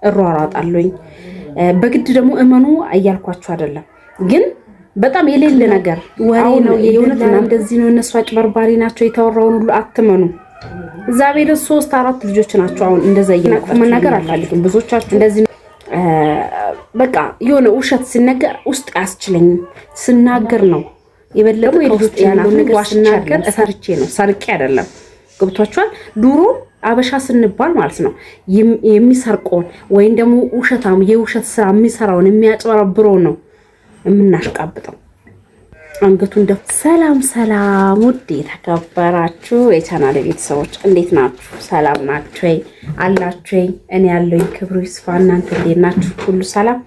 እሯሯጣለሁኝ በግድ ደግሞ እመኑ እያልኳችሁ አይደለም ግን በጣም የሌለ ነገር ወሬ ነው የእውነት እና እንደዚህ ነው እነሱ አጭበርባሪ ናቸው የተወራውን ሁሉ አትመኑ እግዚአብሔር 3-4 ልጆች ናቸው አሁን እንደዛ ይናቁ መናገር አልፈልግም ብዙዎቻችሁ እንደዚህ በቃ የሆነ ውሸት ሲነገር ውስጥ ያስችለኝ ስናገር ነው የበለጠ ውስጥ ያለው ነገር ስናገር ሰርቼ ነው ሰርቄ አይደለም ገብቷችኋል ዱሮ አበሻ ስንባል ማለት ነው የሚሰርቆን ወይን ደግሞ ውሸታም የውሸት ስራ የሚሰራውን የሚያጭበረብረው ነው የምናሽቃብጠው አንገቱን ደፍ ሰላም ውድ የተከበራችሁ የቻናሌ ቤተሰቦች እንዴት ናችሁ ሰላም ናችሁ አላችሁ እኔ ያለኝ ክብሩ ይስፋ እናንተ እንዴት ናችሁ ሁሉ ሰላም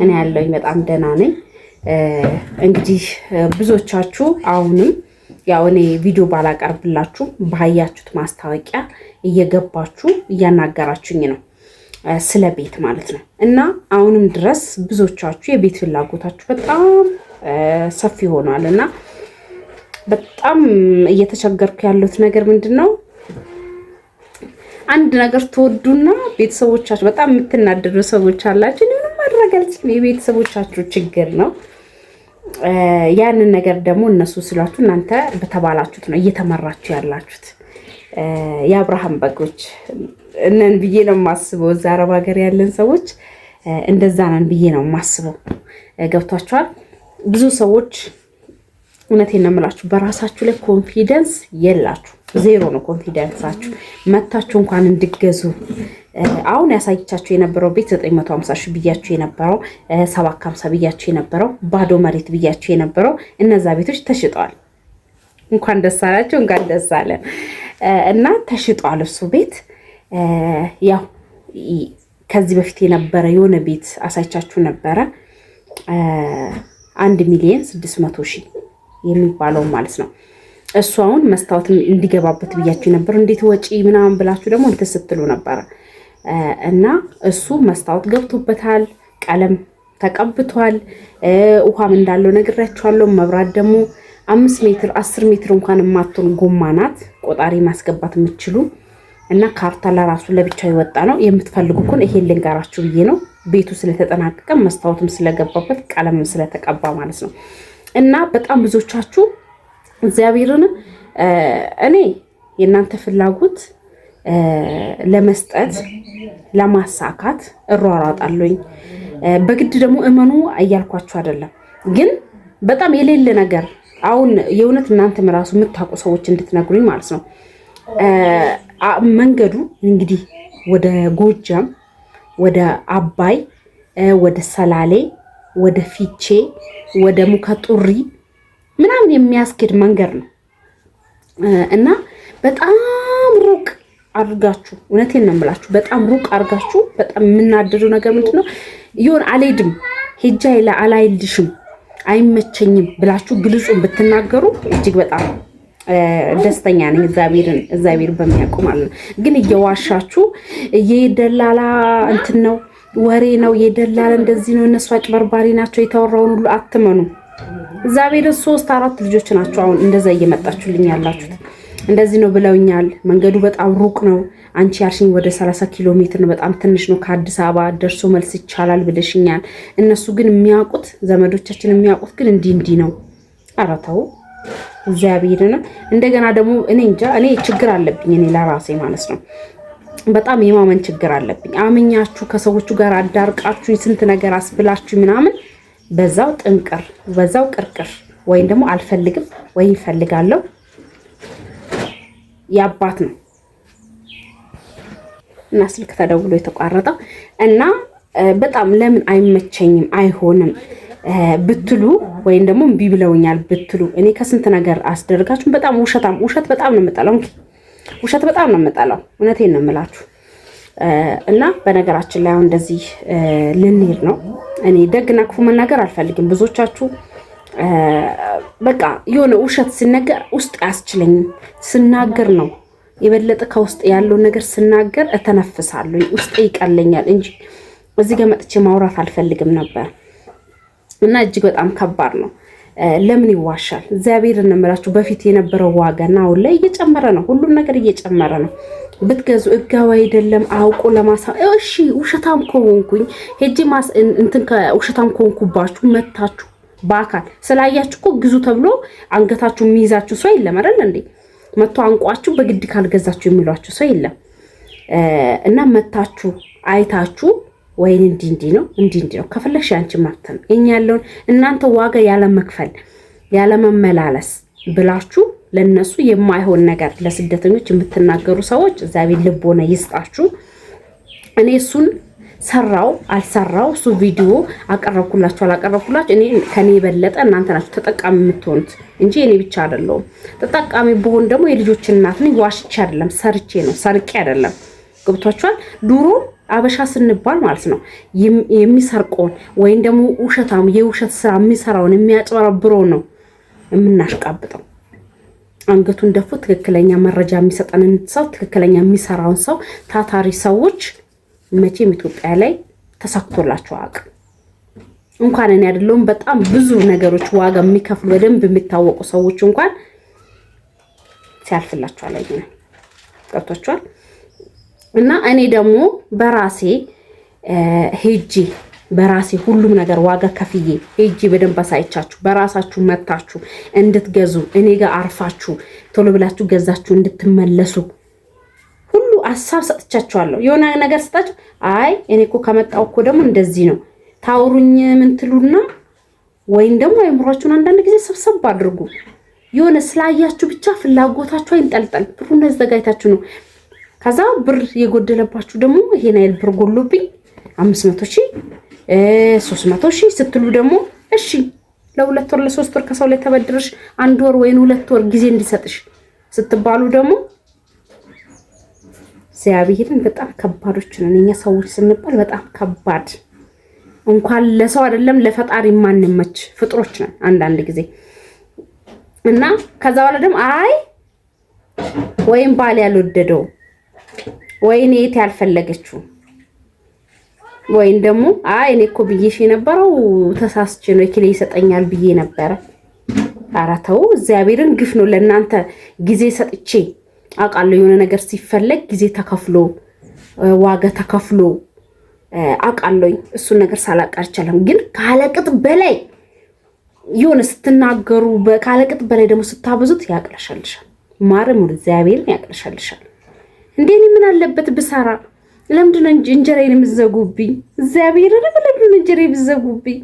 እኔ ያለኝ በጣም ደህና ነኝ እንግዲህ ብዙዎቻችሁ አሁንም ያው እኔ ቪዲዮ ባላቀርብላችሁ ባያችሁት ማስታወቂያ እየገባችሁ እያናገራችሁኝ ነው ስለ ቤት ማለት ነው እና አሁንም ድረስ ብዙዎቻችሁ የቤት ፍላጎታችሁ በጣም ሰፊ ሆኗል እና በጣም እየተቸገርኩ ያለሁት ነገር ምንድነው አንድ ነገር ተወዱና ቤተሰቦቻችሁ በጣም የምትናደዱ ሰዎች አላችሁ ምንም ማድረግ አልችልም የቤተሰቦቻችሁ ችግር ነው ያንን ነገር ደግሞ እነሱ ስላችሁ እናንተ በተባላችሁት ነው እየተመራችሁ ያላችሁት የአብርሃም በጎች እነን ብዬ ነው የማስበው እዛ አረብ ሀገር ያለን ሰዎች እንደዛ ነን ብዬ ነው የማስበው ገብቷችኋል ብዙ ሰዎች እውነቴን ነው የምላችሁ በራሳችሁ ላይ ኮንፊደንስ የላችሁ ዜሮ ነው ኮንፊደንሳችሁ መታችሁ እንኳን እንድገዙ አሁን ያሳይቻችሁ የነበረው ቤት 950 ሺህ ብያችሁ የነበረው 750 ብያችሁ የነበረው ባዶ መሬት ብያችሁ የነበረው እነዛ ቤቶች ተሽጠዋል እንኳን ደስ አላችሁ እንኳን ደስ አለ እና ተሽጠዋል እሱ ቤት ያው ከዚህ በፊት የነበረ የሆነ ቤት አሳይቻችሁ ነበረ 1,600,000 የሚባለው ማለት ነው እሱ አሁን መስታወት እንዲገባበት ብያችሁ ነበር እንዴት ወጪ ምናምን ብላችሁ ደግሞ እንትስትሉ ነበር እና እሱ መስታወት ገብቶበታል ቀለም ተቀብቷል ውሃም እንዳለው ነግራችኋለሁ መብራት ደግሞ 5 ሜትር 10 ሜትር እንኳን ማጥቶን ጎማናት ቆጣሪ ማስገባት የምትችሉ እና ካርታ ለራሱ ለብቻው ይወጣ ነው የምትፈልጉ ኮን ይሄን ልንጋራችሁ ብዬ ነው ቤቱ ስለተጠናቀቀ መስታወትም ስለገባበት ቀለምም ስለተቀባ ማለት ነው እና በጣም ብዙዎቻችሁ እግዚአብሔርን እኔ የናንተ ፍላጎት ለመስጠት ለማሳካት እሯሯጣለሁኝ በግድ ደግሞ እመኑ እያልኳችሁ አይደለም ግን በጣም የሌለ ነገር አሁን የእውነት እናንተ ራሱ የምታውቁ ሰዎች እንድትነግሩኝ ማለት ነው መንገዱ እንግዲህ ወደ ጎጃም ወደ አባይ ወደ ሰላሌ ወደ ፊቼ ወደ ሙከጡሪ ምናምን የሚያስኬድ መንገድ ነው እና በጣም ሩቅ አድርጋችሁ እውነቴን ነው የምላችሁ በጣም ሩቅ አድርጋችሁ በጣም የምናደደው ነገር ምንድነው ይሁን አልሄድም ሄጃ አላይልሽም አይመቸኝም ብላችሁ ግልጹን ብትናገሩ እጅግ በጣም ደስተኛ ነኝ እግዚአብሔር በሚያውቁ ማለት ነው ግን እየዋሻችሁ የደላላ እንትን ነው ወሬ ነው የደላላ እንደዚህ ነው እነሱ አጭበርባሪ ናቸው የተወራውን ሁሉ አትመኑ እግዚአብሔር 3-4 ልጆች ናቸው አሁን እንደዛ እየመጣችሁልኝ ያላችሁት እንደዚህ ነው ብለውኛል መንገዱ በጣም ሩቅ ነው አንቺ ያልሽኝ ወደ 30 ኪሎ ሜትር ነው በጣም ትንሽ ነው ከአዲስ አበባ ደርሶ መልስ ይቻላል ብለሽኛል እነሱ ግን የሚያውቁት ዘመዶቻችን የሚያውቁት ግን እንዲህ ነው አራታው እግዚአብሔርና እንደገና ደግሞ እኔ እንጃ እኔ ችግር አለብኝ እኔ ለራሴ ማለት ነው በጣም የማመን ችግር አለብኝ አመኛችሁ ከሰዎቹ ጋር አዳርቃችሁ ስንት ነገር አስብላችሁ ምናምን በዛው ጥንቅር በዛው ቅርቅር ወይን ደግሞ አልፈልግም ወይ ይፈልጋለሁ ያባት ነው እና ስልክ ተደውሎ የተቋረጠው እና በጣም ለምን አይመቸኝም አይሆንም ብትሉ ወይን ደግሞ እምቢ ብለውኛል ብትሉ እኔ ከስንት ነገር አስደርጋችሁ በጣም ውሸት በጣም ነው የምጠላው ውሸት በጣም ነው የምጠላው እውነቴን ነው የምላችሁ እና በነገራችን ላይ አሁን እንደዚህ ልንሄድ ነው እኔ ደግና ክፉ መናገር አልፈልግም ብዙዎቻችሁ በቃ የሆነ ውሸት ሲነገር ውስጥ ያስችለኝ ስናገር ነው የበለጠ ከውስጥ ያለው ነገር ስናገር እተነፍሳለሁ ውስጥ ይቀለኛል እንጂ እዚህ ጋር መጥቼ ማውራት አልፈልግም ነበር እና እጅግ በጣም ከባድ ነው ለምን ይዋሻል? እግዚአብሔር እንምላችሁ በፊት የነበረው ዋጋና አሁን ላይ እየጨመረ ነው። ሁሉም ነገር እየጨመረ ነው። ብትገዙ እጋው አይደለም አውቆ ለማሳ እሺ፣ ውሸታም ከሆንኩኝ ሄጂ እንትን ከውሸታም ከሆንኩባችሁ መታችሁ በአካል ስላያችሁ እኮ ግዙ ተብሎ አንገታችሁ የሚይዛችሁ ሰው የለም አይደል እንዴ? መቶ አንቋችሁ በግድ ካልገዛችሁ የሚሏችሁ ሰው የለም። እና መታችሁ አይታችሁ ወይን እንዲ ነው ከፈለግሽ አንቺ መብት ነው። እኛ ያለውን እናንተ ዋጋ ያለ መክፈል ያለ መመላለስ ብላችሁ ለነሱ የማይሆን ነገር ለስደተኞች የምትናገሩ ሰዎች እግዚአብሔር ልቦና ይስጣችሁ። እኔ እሱን ሰራው አልሰራው እሱ ቪዲዮ አቀረብኩላችሁ አላቀረብኩላችሁ እኔ ከኔ የበለጠ እናንተ ናችሁ ተጠቃሚ የምትሆኑት እንጂ እኔ ብቻ አይደለሁም። ተጠቃሚ በሆን ደግሞ የልጆች እናት ነኝ። ዋሽቼ አይደለም ሰርቼ ነው ሰርቄ አይደለም። ገብቷችኋል? ዱሮ አበሻ ስንባል ማለት ነው የሚሰርቀውን ወይም ደግሞ ውሸታም የውሸት ስራ የሚሰራውን የሚያጭበረብረው ነው የምናሽቃብጠው። አንገቱን ደፉ ትክክለኛ መረጃ የሚሰጠንን ሰው ትክክለኛ የሚሰራውን ሰው ታታሪ ሰዎች መቼም ኢትዮጵያ ላይ ተሳክቶላቸው አያውቅም። እንኳን እኔ አይደለሁም በጣም ብዙ ነገሮች ዋጋ የሚከፍሉ በደንብ የሚታወቁ ሰዎች እንኳን ሲያልፍላቸው አላየንም። ገብቷችኋል? እና እኔ ደግሞ በራሴ ሄጂ በራሴ ሁሉም ነገር ዋጋ ከፍዬ ሄጂ በደንብ አሳይቻችሁ በራሳችሁ መታችሁ እንድትገዙ እኔ ጋር አርፋችሁ ቶሎ ብላችሁ ገዛችሁ እንድትመለሱ ሁሉ ሐሳብ ሰጥቻችኋለሁ። የሆነ ነገር ስጣችሁ አይ እኔ እኮ ከመጣው እኮ ደግሞ እንደዚህ ነው ታውሩኝ ምን ትሉና ወይም ደግሞ አይምሯችሁን አንዳንድ ጊዜ ሰብሰብ አድርጉ። የሆነ ስላያችሁ ብቻ ፍላጎታችሁ አይንጠልጠል። ብሩን አዘጋጅታችሁ ነው። ከዛ ብር የጎደለባችሁ ደግሞ ይሄን አይል ብር ጎሎብኝ 500,000 300,000 ስትሉ ደግሞ እሺ ለሁለት ወር ለሶስት ወር ከሰው ላይ ተበድረሽ አንድ ወር ወይ ሁለት ወር ጊዜ እንዲሰጥሽ ስትባሉ ደግሞ እግዚአብሔርን በጣም ከባዶች ነን እኛ ሰዎች ስንባል በጣም ከባድ እንኳን ለሰው አይደለም ለፈጣሪ ማንመች ፍጥሮች ነን አንዳንድ ጊዜ። እና ከዛ በኋላ ደግሞ አይ ወይም ባል ያልወደደው ወይኔ የት ያልፈለገችው ወይም ደግሞ አይ እኔ እኮ ብዬሽ የነበረው ተሳስቼ ነው እክሌ ይሰጠኛል ብዬ ነበር። ኧረ ተው እግዚአብሔርን ግፍ ነው ለእናንተ ጊዜ ሰጥቼ አውቃለሁ። የሆነ ነገር ሲፈለግ ጊዜ ተከፍሎ ዋጋ ተከፍሎ አውቃለሁ። እሱን ነገር ሳላውቅ አልቻለም። ግን ካለቅጥ በላይ የሆነ ስትናገሩ ካለቅጥ በላይ ደግሞ ስታበዙት ያቅለሻልሻል። ማርም እግዚአብሔርን ያቅለሻልሻል። እንዴት ምን አለበት ብሰራ ለምንድን ነው እንጀራዬን የምትዘጉብኝ? እግዚአብሔርን ለምንድን ነው እንጀራዬን የምትዘጉብኝ?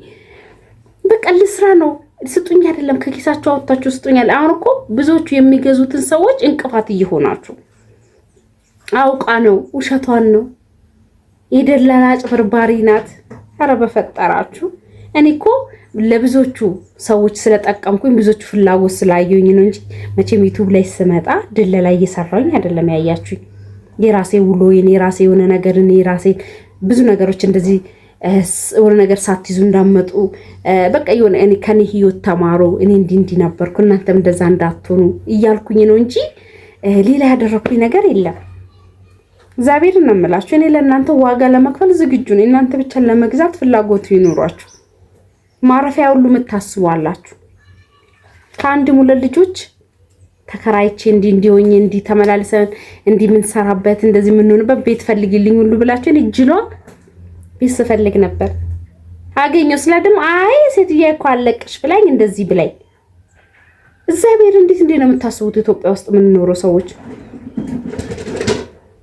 በቃ ልስራ ነው ስጡኝ አይደለም ከኪሳቸው አውጥታችሁ ስጡኛል። አሁን እኮ ብዙዎቹ የሚገዙትን ሰዎች እንቅፋት እየሆናችሁ አውቃ ነው ውሸቷን ነው የደላላ አጭበርባሪ ናት። ኧረ በፈጠራችሁ እኔ እኮ ለብዙዎቹ ሰዎች ስለጠቀምኩኝ ብዙዎቹ ፍላጎት ስላየሁኝ ነው እንጂ መቼም ዩቲዩብ ላይ ስመጣ ደላላ እየሰራሁኝ አይደለም ያያችሁኝ። የራሴ ውሎ የራሴ የሆነ ነገር የራሴ ብዙ ነገሮች እንደዚህ የሆነ ነገር ሳትይዙ እንዳመጡ በቃ የሆነ እኔ ከኔ ህይወት ተማሩ እኔ እንዲህ ነበርኩ እናንተም እንደዛ እንዳትሆኑ እያልኩኝ ነው እንጂ ሌላ ያደረኩኝ ነገር የለም። እግዚአብሔርን ነው የምላችሁ። እኔ ለእናንተ ዋጋ ለመክፈል ዝግጁ ነኝ። እናንተ ብቻ ለመግዛት ፍላጎቱ ይኖራችሁ ማረፊያ ሁሉ የምታስቧላችሁ። ከአንድ ሙለት ልጆች ተከራይቼ እንዲሆኝ ተመላልሰን ምን ሰራበት እንደዚህ ምን ሆነበት ቤት ፈልግልኝ ሁሉ ብላችሁ እኔ ጅሏ ቤት ስፈልግ ነበር አገኘው። ስለደም አይ ሴትዬ እኮ አለቅሽ ብላኝ እንደዚህ ብላኝ። እግዚአብሔር እንዴት ነው የምታስቡት? ኢትዮጵያ ውስጥ የምንኖረው ሰዎች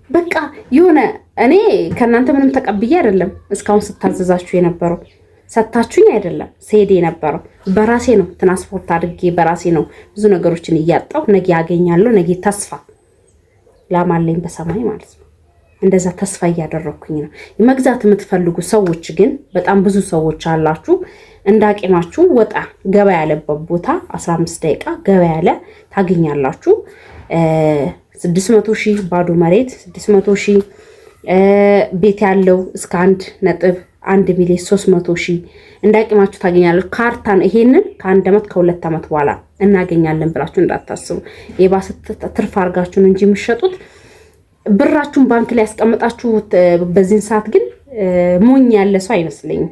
በቃ የሆነ እኔ ከእናንተ ምንም ተቀብዬ አይደለም እስካሁን ስታዘዛችሁ የነበረው ሰታችሁኝ አይደለም ሰይዴ የነበረው በራሴ ነው። ትራንስፖርት አድርጌ በራሴ ነው ብዙ ነገሮችን እያጣው ነገ ያገኛለሁ ነገ ተስፋ ላማለኝ በሰማይ ማለት ነው። እንደዛ ተስፋ እያደረኩኝ ነው። የመግዛት የምትፈልጉ ሰዎች ግን በጣም ብዙ ሰዎች አላችሁ። እንዳቂማችሁ ወጣ ገባ ያለበት ቦታ 15 ደቂቃ ገባ ያለ ታገኛላችሁ። 600,000 ባዶ መሬት 600,000 ቤት ያለው እስከ 1.1 ሚሊዮን 300,000 እንዳቂማችሁ ታገኛላችሁ። ካርታ ነው። ይሄንን ከ1 ዓመት ከ2 ዓመት በኋላ እናገኛለን ብላችሁ እንዳታስቡ። የባሰ ትርፍ አድርጋችሁ ነው እንጂ የምትሸጡት ብራችሁን ባንክ ላይ ያስቀምጣችሁ። በዚህን ሰዓት ግን ሞኝ ያለ ሰው አይመስለኝም።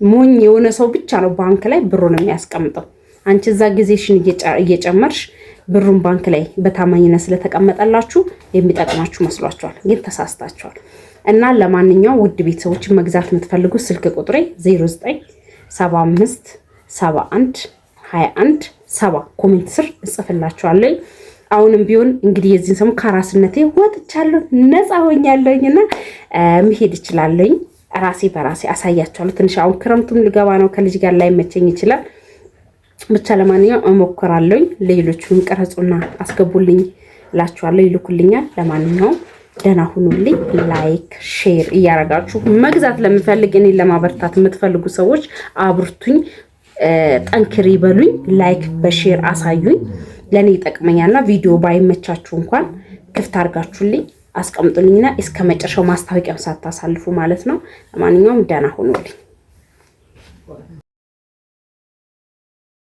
ሞኝ የሆነ ሰው ብቻ ነው ባንክ ላይ ብሩን የሚያስቀምጠው። አንቺ እዛ ጊዜሽን እየጨመርሽ ብሩን ባንክ ላይ በታማኝነት ስለተቀመጠላችሁ የሚጠቅማችሁ መስሏችኋል፣ ግን ተሳስታችኋል። እና ለማንኛውም ውድ ቤተሰቦች መግዛት የምትፈልጉ ስልክ ቁጥሬ 0975 71 21 7 ኮሜንት ስር እጽፍላችኋለሁ። አሁንም ቢሆን እንግዲህ የዚህን ሰሞን ከራስነቴ ወጥቻለሁ፣ ነፃ ሆኛለሁኝና መሄድ እችላለሁኝ። ራሴ በራሴ አሳያችኋለሁ። ትንሽ አሁን ክረምቱም ልገባ ነው፣ ከልጅ ጋር ላይ መቸኝ ይችላል። ብቻ ለማንኛውም እሞክራለሁኝ። ሌሎቹንም ቀረጹና አስገቡልኝ እላችኋለሁ፣ ይልኩልኛል። ለማንኛውም ደህና ሁኑልኝ። ላይክ ሼር እያረጋችሁ መግዛት ለምፈልግ እኔን ለማበርታት የምትፈልጉ ሰዎች አብርቱኝ፣ ጠንክሪ በሉኝ። ላይክ በሼር አሳዩኝ፣ ለኔ ይጠቅመኛልና ቪዲዮ ባይመቻችሁ እንኳን ክፍት አድርጋችሁልኝ አስቀምጡልኝና እስከ መጨረሻው ማስታወቂያው ሳታሳልፉ ማለት ነው። ለማንኛውም ደህና ሁኑልኝ።